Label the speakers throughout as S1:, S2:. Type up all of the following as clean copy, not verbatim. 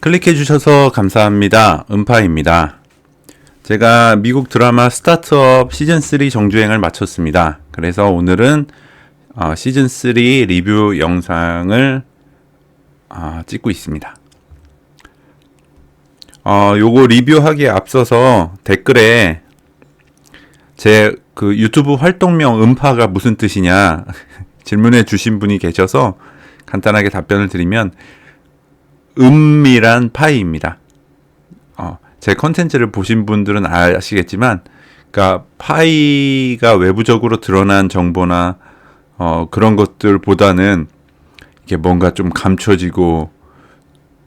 S1: 클릭해 주셔서 감사합니다. 음파입니다. 제가 미국 드라마 스타트업 시즌3 정주행을 마쳤습니다. 그래서 오늘은 시즌3 리뷰 영상을 찍고 있습니다. 요거 리뷰하기에 앞서서 댓글에 제 그 유튜브 활동명 음파가 무슨 뜻이냐 질문해 주신 분이 계셔서 간단하게 답변을 드리면 음이란 파이입니다. 제 컨텐츠를 보신 분들은 아시겠지만, 그러니까 파이가 외부적으로 드러난 정보나 그런 것들보다는 이게 뭔가 좀 감춰지고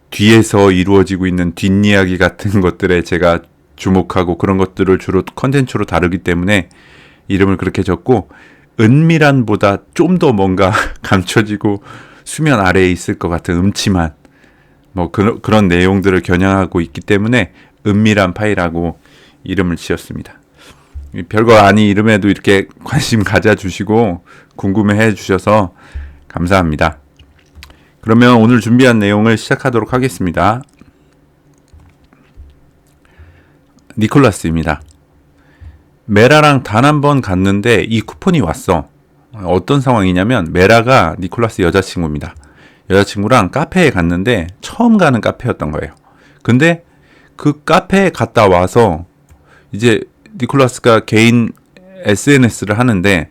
S1: 뒤에서 이루어지고 있는 뒷이야기 같은 것들에 제가 주목하고 그런 것들을 주로 컨텐츠로 다루기 때문에 이름을 그렇게 졌고, 은밀한보다 좀 더 뭔가 감춰지고 수면 아래에 있을 것 같은 음침한 그런 내용들을 겨냥하고 있기 때문에 은밀한 파이라고 이름을 지었습니다. 별거 아닌 이름에도 이렇게 관심 가져주시고 궁금해해 주셔서 감사합니다. 그러면 오늘 준비한 내용을 시작하도록 하겠습니다. 니콜라스입니다. 메라랑 단 한 번 갔는데 이 쿠폰이 왔어. 어떤 상황이냐면 메라가 니콜라스 여자친구입니다. 여자친구랑 카페에 갔는데 처음 가는 카페였던 거예요. 근데 그 카페에 갔다 와서 이제 니콜라스가 개인 SNS를 하는데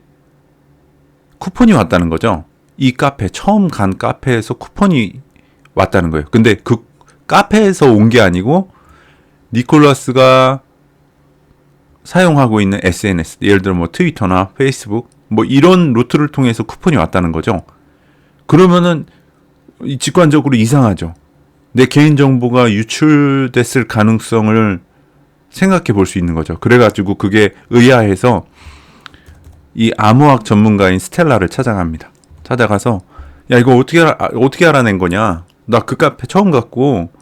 S1: 쿠폰이 왔다는 거죠. 이 카페, 처음 간 카페에서 쿠폰이 왔다는 거예요. 근데 그 카페에서 온 게 아니고 니콜라스가 사용하고 있는 SNS, 예를 들어 트위터나 페이스북 이런 루트를 통해서 쿠폰이 왔다는 거죠. 그러면은 직관적으로 이상하죠. 내 개인정보가 유출됐을 가능성을 생각해 볼 수 있는 거죠. 그래가지고 그게 의아해서 이 암호학 전문가인 스텔라를 찾아갑니다. 찾아가서 야 이거 어떻게 알아낸 거냐? 나 그 카페 처음 갔고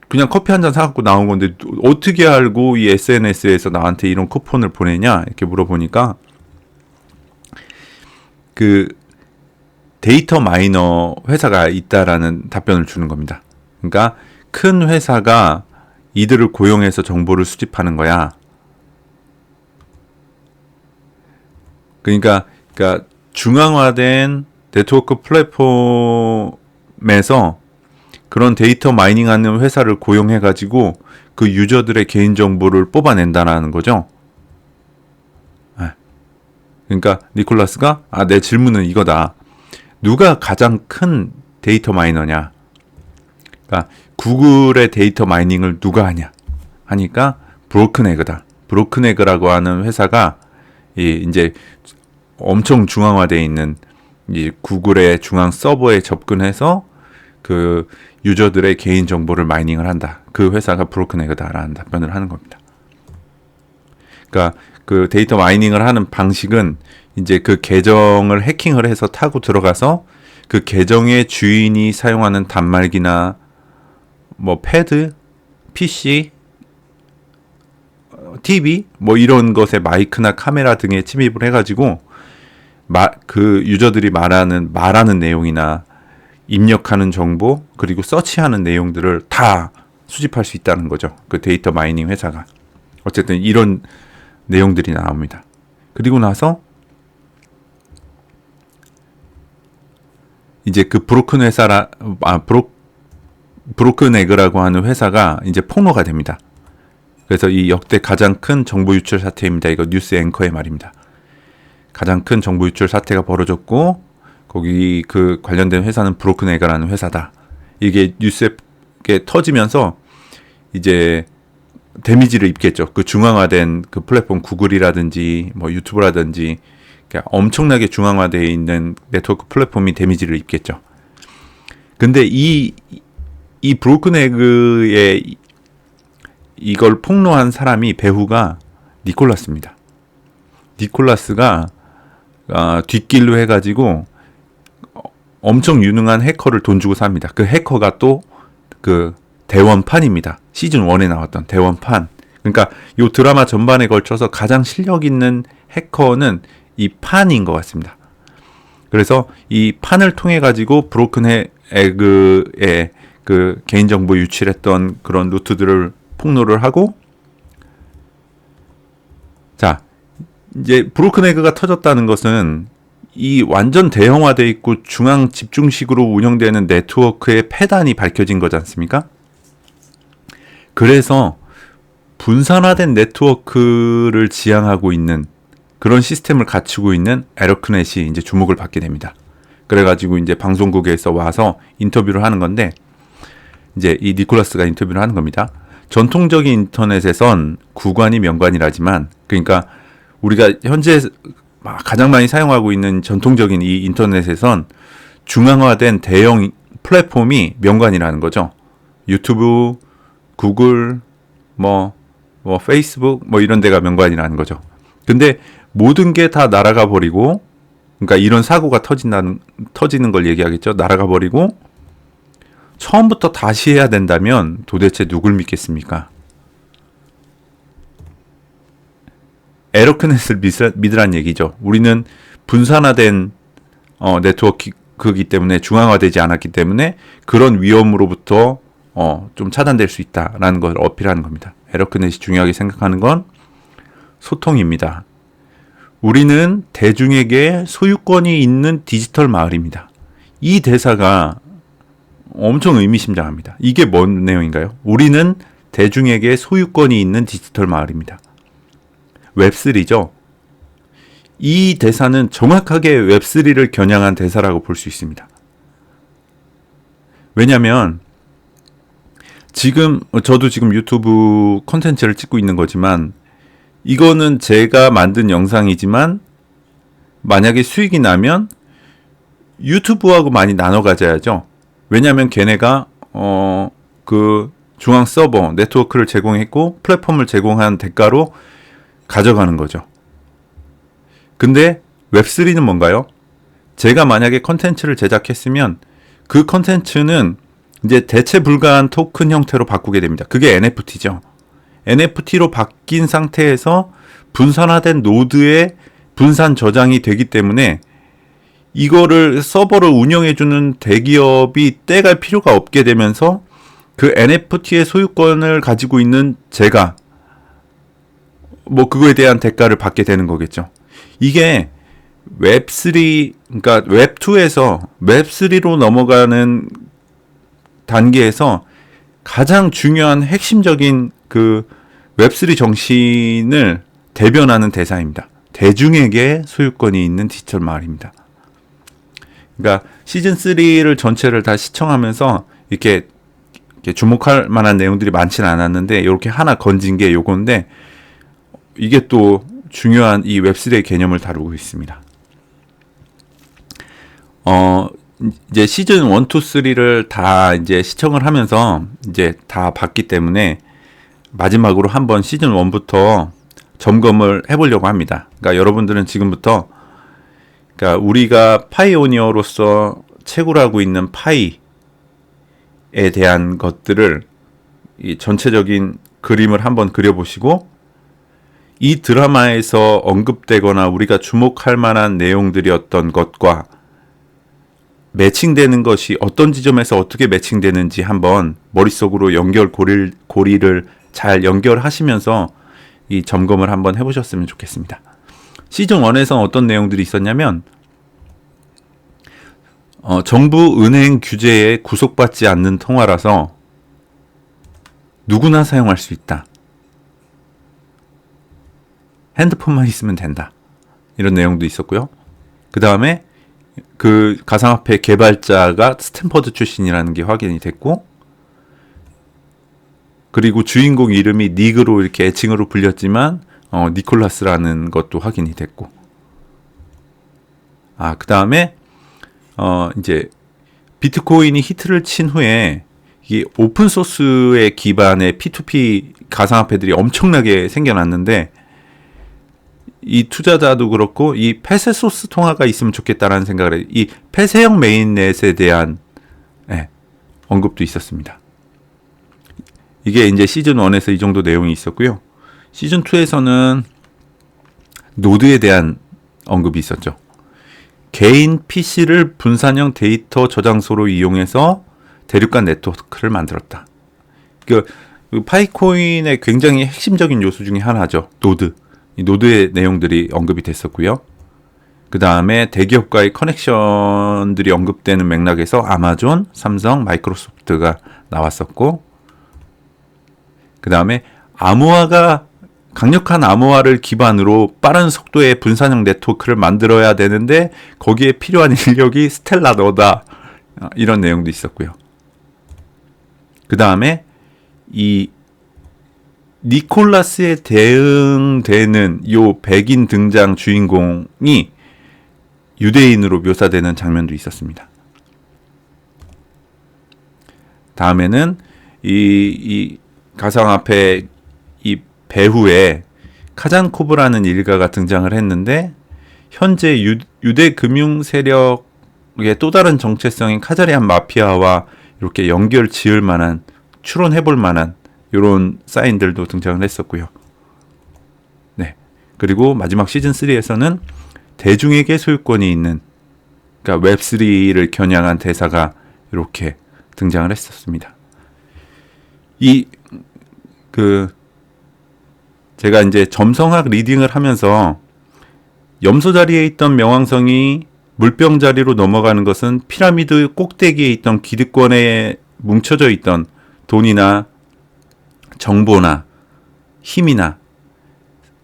S1: 그냥 커피 한 잔 사갖고 나온 건데 어떻게 알고 이 SNS에서 나한테 이런 쿠폰을 보내냐? 이렇게 물어보니까 그 데이터 마이너 회사가 있다라는 답변을 주는 겁니다. 그러니까 큰 회사가 이들을 고용해서 정보를 수집하는 거야. 그러니까 중앙화된 네트워크 플랫폼에서 그런 데이터 마이닝하는 회사를 고용해가지고 그 유저들의 개인정보를 뽑아낸다라는 거죠. 그러니까 니콜라스가 내 질문은 이거다. 누가 가장 큰 데이터 마이너냐? 그러니까 구글의 데이터 마이닝을 누가 하냐? 하니까 브로큰에그다. 브로큰에그라고 하는 회사가 이제 엄청 중앙화되어 있는 이 구글의 중앙 서버에 접근해서 그 유저들의 개인 정보를 마이닝을 한다. 그 회사가 브로큰에그다라는 답변을 하는 겁니다. 그러니까 그 데이터 마이닝을 하는 방식은 이제 그 계정을 해킹을 해서 타고 들어가서 그 계정의 주인이 사용하는 단말기나 패드, PC, TV 이런 것에 마이크나 카메라 등에 침입을 해가지고 그 유저들이 말하는 내용이나 입력하는 정보 그리고 서치하는 내용들을 다 수집할 수 있다는 거죠. 그 데이터 마이닝 회사가. 어쨌든 이런 내용들이 나옵니다. 그리고 나서 이제 그 브로큰에그라고 하는 회사가 이제 폭로가 됩니다. 그래서 이 역대 가장 큰 정보 유출 사태입니다. 이거 뉴스 앵커의 말입니다. 가장 큰 정보 유출 사태가 벌어졌고 거기 그 관련된 회사는 브로큰에그라는 회사다. 이게 뉴스에 터지면서 이제 데미지를 입겠죠. 그 중앙화된 그 플랫폼 구글이라든지 유튜브라든지 엄청나게 중앙화되어 있는 네트워크 플랫폼이 데미지를 입겠죠. 근데 이 브로큰에그의 이걸 폭로한 사람이 배후가 니콜라스입니다. 니콜라스가 뒷길로 해가지고 엄청 유능한 해커를 돈 주고 삽니다. 그 해커가 또 그 대원판입니다. 시즌 1에 나왔던 대원판. 그러니까 이 드라마 전반에 걸쳐서 가장 실력 있는 해커는 이 판인 것 같습니다. 그래서 이 판을 통해 가지고 브로큰 에그의 그 개인정보 유출했던 그런 루트들을 폭로를 하고, 자, 이제 브로큰 에그가 터졌다는 것은 이 완전 대형화되어 있고 중앙 집중식으로 운영되는 네트워크의 폐단이 밝혀진 거지 않습니까? 그래서 분산화된 네트워크를 지향하고 있는 그런 시스템을 갖추고 있는 에러크넷이 이제 주목을 받게 됩니다. 그래가지고 이제 방송국에서 와서 인터뷰를 하는 건데, 이제 이 니콜라스가 인터뷰를 하는 겁니다. 전통적인 인터넷에선 구관이 명관이라지만, 그러니까 우리가 현재 가장 많이 사용하고 있는 전통적인 이 인터넷에선 중앙화된 대형 플랫폼이 명관이라는 거죠. 유튜브, 구글, 페이스북, 이런 데가 명관이라는 거죠. 근데 모든 게 다 날아가 버리고, 그러니까 이런 사고가 터지는 걸 얘기하겠죠. 날아가 버리고, 처음부터 다시 해야 된다면 도대체 누굴 믿겠습니까? 에러크넷을 믿으란 얘기죠. 우리는 분산화된 네트워크이기 때문에, 중앙화되지 않았기 때문에 그런 위험으로부터 좀 차단될 수 있다라는 걸 어필하는 겁니다. 에러크넷이 중요하게 생각하는 건 소통입니다. 우리는 대중에게 소유권이 있는 디지털 마을입니다. 이 대사가 엄청 의미심장합니다. 이게 뭔 내용인가요? 우리는 대중에게 소유권이 있는 디지털 마을입니다. 웹3죠. 이 대사는 정확하게 웹3를 겨냥한 대사라고 볼 수 있습니다. 왜냐하면 저도 지금 유튜브 콘텐츠를 찍고 있는 거지만, 이거는 제가 만든 영상이지만 만약에 수익이 나면 유튜브하고 많이 나눠 가져야죠. 왜냐하면 걔네가 그 중앙 서버 네트워크를 제공했고 플랫폼을 제공한 대가로 가져가는 거죠. 근데 웹3는 뭔가요? 제가 만약에 컨텐츠를 제작했으면 그 컨텐츠는 이제 대체 불가한 토큰 형태로 바꾸게 됩니다. 그게 NFT죠. NFT로 바뀐 상태에서 분산화된 노드에 분산 저장이 되기 때문에 이거를 서버를 운영해주는 대기업이 떼갈 필요가 없게 되면서 그 NFT의 소유권을 가지고 있는 제가 그거에 대한 대가를 받게 되는 거겠죠. 이게 웹3, 그러니까 웹2에서 웹3로 넘어가는 단계에서 가장 중요한 핵심적인 그 웹3 정신을 대변하는 대사입니다. 대중에게 소유권이 있는 디지털 마을입니다. 그러니까 시즌3를 전체를 다 시청하면서 이렇게 주목할 만한 내용들이 많지는 않았는데, 이렇게 하나 건진 게 요건데, 이게 또 중요한 이 웹3의 개념을 다루고 있습니다. 이제 시즌 1, 2, 3를 다 이제 시청을 하면서 이제 다 봤기 때문에 마지막으로 한번 시즌 1부터 점검을 해보려고 합니다. 그러니까 여러분들은 지금부터, 그러니까 우리가 파이오니어로서 채굴 하고 있는 파이에 대한 것들을 이 전체적인 그림을 한번 그려보시고, 이 드라마에서 언급되거나 우리가 주목할 만한 내용들이었던 것과 매칭되는 것이 어떤 지점에서 어떻게 매칭되는지 한번 머릿속으로 고리를 잘 연결하시면서 이 점검을 한번 해보셨으면 좋겠습니다. 시즌 1에서는 어떤 내용들이 있었냐면, 정부 은행 규제에 구속받지 않는 통화라서 누구나 사용할 수 있다. 핸드폰만 있으면 된다. 이런 내용도 있었고요. 그 다음에 그 가상화폐 개발자가 스탠퍼드 출신이라는 게 확인이 됐고, 그리고 주인공 이름이 닉으로 이렇게 애칭으로 불렸지만 니콜라스라는 것도 확인이 됐고, 그 다음에 이제 비트코인이 히트를 친 후에 이 오픈 소스의 기반의 P2P 가상화폐들이 엄청나게 생겨났는데, 이 투자자도 그렇고 이 폐쇄 소스 통화가 있으면 좋겠다라는 생각을 해요. 이 폐쇄형 메인넷에 대한 언급도 있었습니다. 이게 이제 시즌 1에서 이 정도 내용이 있었고요. 시즌 2에서는 노드에 대한 언급이 있었죠. 개인 PC를 분산형 데이터 저장소로 이용해서 대륙간 네트워크를 만들었다. 그 파이코인의 굉장히 핵심적인 요소 중에 하나죠. 노드. 이 노드의 내용들이 언급이 됐었고요. 그 다음에 대기업과의 커넥션들이 언급되는 맥락에서 아마존, 삼성, 마이크로소프트가 나왔었고, 그 다음에 강력한 암호화를 기반으로 빠른 속도의 분산형 네트워크를 만들어야 되는데 거기에 필요한 인력이 스텔라더다. 이런 내용도 있었고요. 그 다음에 이 니콜라스에 대응되는 요 백인 등장 주인공이 유대인으로 묘사되는 장면도 있었습니다. 다음에는 이 가상화폐 이 배후에 카잔코브라는 일가가 등장을 했는데 현재 유대 금융 세력의 또 다른 정체성인 카자리안 마피아와 이렇게 연결 지을 만한 추론해 볼 만한 이런 사인들도 등장을 했었고요. 네. 그리고 마지막 시즌 3에서는 대중에게 소유권이 있는 그러니까 웹3를 겨냥한 대사가 이렇게 등장을 했었습니다. 제가 이제 점성학 리딩을 하면서 염소 자리에 있던 명왕성이 물병 자리로 넘어가는 것은 피라미드 꼭대기에 있던 기득권에 뭉쳐져 있던 돈이나 정보나 힘이나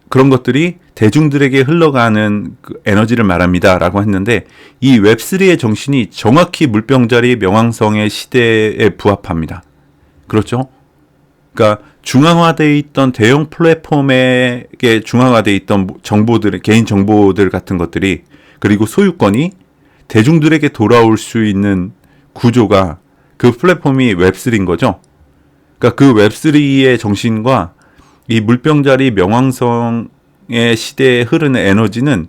S1: 그런 것들이 대중들에게 흘러가는 그 에너지를 말합니다. 라고 했는데 이 웹3의 정신이 정확히 물병 자리 명왕성의 시대에 부합합니다. 그렇죠? 그러니까 중앙화되어 있던 대형 플랫폼에게 중앙화되어 있던 정보들, 개인 정보들 같은 것들이 그리고 소유권이 대중들에게 돌아올 수 있는 구조가 그 플랫폼이 웹3인 거죠. 그러니까 그 웹3의 정신과 이 물병자리 명왕성의 시대에 흐르는 에너지는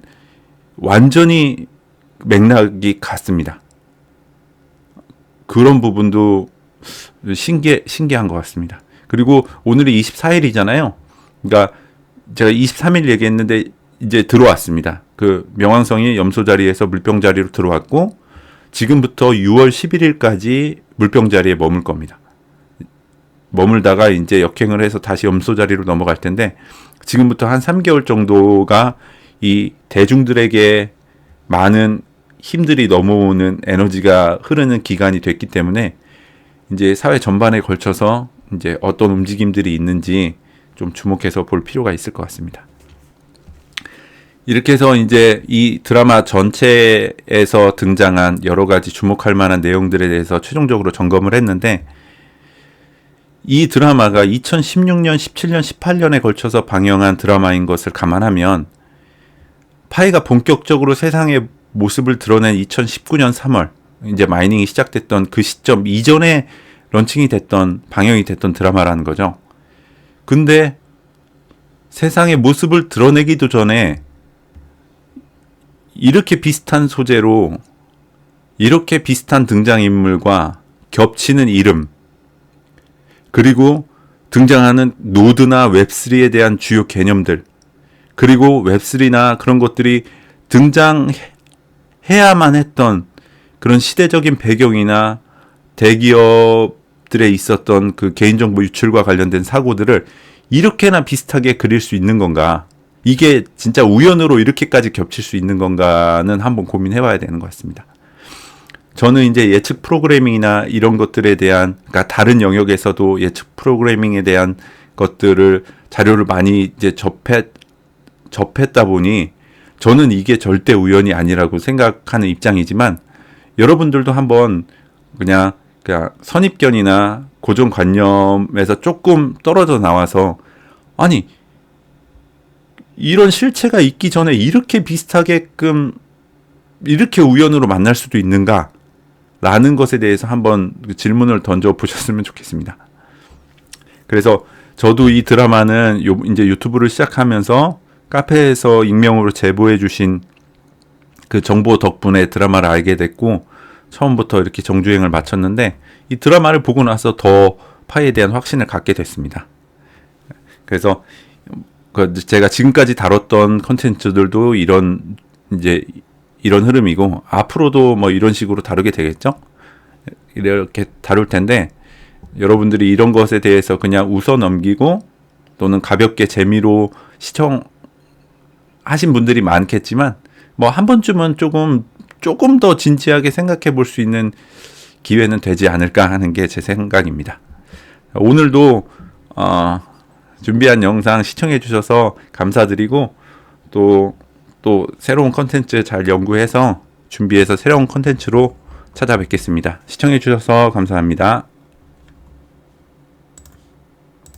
S1: 완전히 맥락이 같습니다. 그런 부분도 신기한 것 같습니다. 그리고 오늘이 24일이잖아요. 그러니까 제가 23일 얘기했는데 이제 들어왔습니다. 그 명왕성이 염소 자리에서 물병 자리로 들어왔고 지금부터 6월 11일까지 물병 자리에 머물 겁니다. 머물다가 이제 역행을 해서 다시 염소 자리로 넘어갈 텐데 지금부터 한 3개월 정도가 이 대중들에게 많은 힘들이 넘어오는 에너지가 흐르는 기간이 됐기 때문에 이제 사회 전반에 걸쳐서 이제 어떤 움직임들이 있는지 좀 주목해서 볼 필요가 있을 것 같습니다. 이렇게 해서 이제 이 드라마 전체에서 등장한 여러 가지 주목할 만한 내용들에 대해서 최종적으로 점검을 했는데 이 드라마가 2016년, 17년, 18년에 걸쳐서 방영한 드라마인 것을 감안하면 파이가 본격적으로 세상의 모습을 드러낸 2019년 3월 이제 마이닝이 시작됐던 그 시점 이전에 런칭이 됐던 방영이 됐던 드라마라는 거죠. 근데 세상의 모습을 드러내기도 전에 이렇게 비슷한 소재로 이렇게 비슷한 등장인물과 겹치는 이름 그리고 등장하는 노드나 웹3에 대한 주요 개념들 그리고 웹3나 그런 것들이 등장해야만 했던 그런 시대적인 배경이나 대기업들에 있었던 그 개인정보 유출과 관련된 사고들을 이렇게나 비슷하게 그릴 수 있는 건가? 이게 진짜 우연으로 이렇게까지 겹칠 수 있는 건가는 한번 고민해봐야 되는 것 같습니다. 저는 이제 예측 프로그래밍이나 이런 것들에 대한, 그러니까 다른 영역에서도 예측 프로그래밍에 대한 것들을 자료를 많이 이제 접했다 보니 저는 이게 절대 우연이 아니라고 생각하는 입장이지만 여러분들도 한번 그냥 선입견이나 고정관념에서 조금 떨어져 나와서 아니 이런 실체가 있기 전에 이렇게 비슷하게끔 이렇게 우연으로 만날 수도 있는가? 라는 것에 대해서 한번 질문을 던져 보셨으면 좋겠습니다. 그래서 저도 이 드라마는 이제 유튜브를 시작하면서 카페에서 익명으로 제보해 주신 그 정보 덕분에 드라마를 알게 됐고 처음부터 이렇게 정주행을 마쳤는데 이 드라마를 보고 나서 더 파이에 대한 확신을 갖게 됐습니다. 그래서 제가 지금까지 다뤘던 컨텐츠들도 이런 흐름이고 앞으로도 뭐 이런 식으로 다루게 되겠죠. 이렇게 다룰 텐데 여러분들이 이런 것에 대해서 그냥 웃어 넘기고 또는 가볍게 재미로 시청하신 분들이 많겠지만 뭐 한 번쯤은 조금 더 진지하게 생각해 볼 수 있는 기회는 되지 않을까 하는 게 제 생각입니다. 오늘도 준비한 영상 시청해 주셔서 감사드리고 또 새로운 컨텐츠 잘 연구해서 준비해서 새로운 컨텐츠로 찾아뵙겠습니다. 시청해 주셔서 감사합니다.